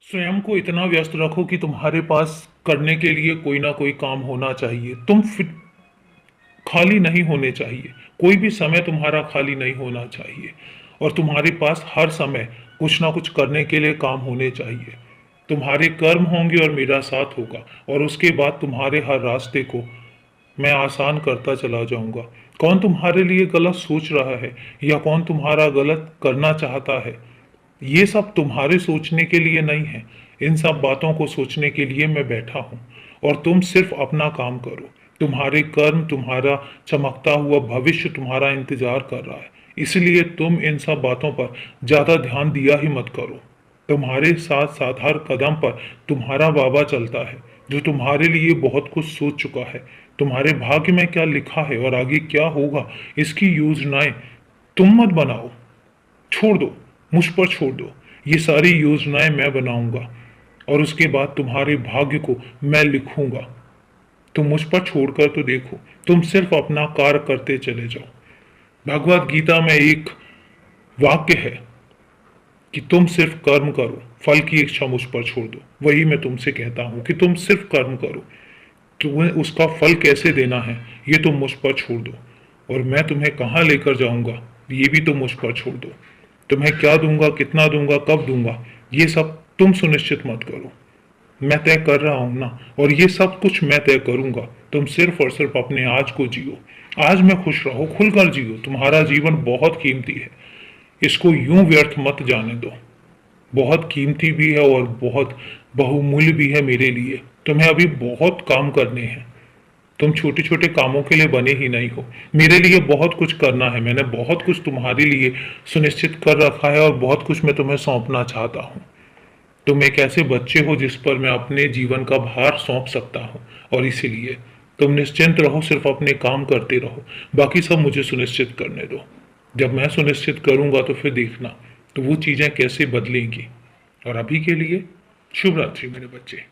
स्वयं को इतना व्यस्त रखो कि तुम्हारे पास करने के लिए कोई ना कोई काम होना चाहिए। तुम फिर खाली नहीं होने चाहिए। कोई भी समय तुम्हारा खाली नहीं होना चाहिए और तुम्हारे पास हर समय कुछ ना कुछ करने के लिए काम होने चाहिए। तुम्हारे कर्म होंगे और मेरा साथ होगा और उसके बाद तुम्हारे हर रास्ते को मैं आसान करता चला जाऊंगा। कौन तुम्हारे लिए गलत सोच रहा है या कौन तुम्हारा गलत करना चाहता है, ये सब तुम्हारे सोचने के लिए नहीं है। इन सब बातों को सोचने के लिए मैं बैठा हूं और तुम सिर्फ अपना काम करो। तुम्हारे कर्म, तुम्हारा चमकता हुआ भविष्य तुम्हारा इंतजार कर रहा है। इसलिए तुम इन सब बातों पर ज्यादा ध्यान दिया ही मत करो। तुम्हारे साथ साथ हर कदम पर तुम्हारा बाबा चलता है, जो तुम्हारे लिए बहुत कुछ सोच चुका है। तुम्हारे भाग्य में क्या लिखा है और आगे क्या होगा, इसकी योजनाएं तुम मत बनाओ। छोड़ दो, मुझ पर छोड़ दो। ये सारी योजनाएं मैं बनाऊंगा और उसके बाद तुम्हारे भाग्य को मैं लिखूंगा। तुम मुझ पर छोड़कर तो देखो। तुम सिर्फ अपना कार्य करते चले जाओ। भगवत गीता में एक वाक्य है कि तुम सिर्फ कर्म करो, फल की इच्छा मुझ पर छोड़ दो। वही मैं तुमसे कहता हूं कि तुम सिर्फ कर्म करो। तुम्हें उसका फल कैसे देना है ये तुम मुझ पर छोड़ दो और मैं तुम्हें कहाँ लेकर जाऊंगा ये भी तुम मुझ पर छोड़ दो। तुम्हें क्या दूंगा, कितना दूंगा, कब दूंगा, ये सब तुम सुनिश्चित मत करो। मैं तय कर रहा हूं ना, और ये सब कुछ मैं तय करूंगा। तुम सिर्फ और सिर्फ अपने आज को जियो। आज में खुश रहो, खुलकर जियो। तुम्हारा जीवन बहुत कीमती है, इसको यूं व्यर्थ मत जाने दो। बहुत कीमती भी है और बहुत बहुमूल्य भी है मेरे लिए। तुम्हें अभी बहुत काम करने हैं। तुम छोटे छोटे कामों के लिए बने ही नहीं हो। मेरे लिए बहुत कुछ करना है। मैंने बहुत कुछ तुम्हारे लिए सुनिश्चित कर रखा है और बहुत कुछ मैं तुम्हें सौंपना चाहता हूँ। तुम एक ऐसे बच्चे हो जिस पर मैं अपने जीवन का भार सौंप सकता हूँ और इसीलिए तुम निश्चिंत रहो, सिर्फ अपने काम करते रहो। बाकी सब मुझे सुनिश्चित करने दो। जब मैं सुनिश्चित करूंगा तो फिर देखना तो वो चीजें कैसे बदलेंगी। और अभी के लिए शुभ रात्रि मेरे बच्चे।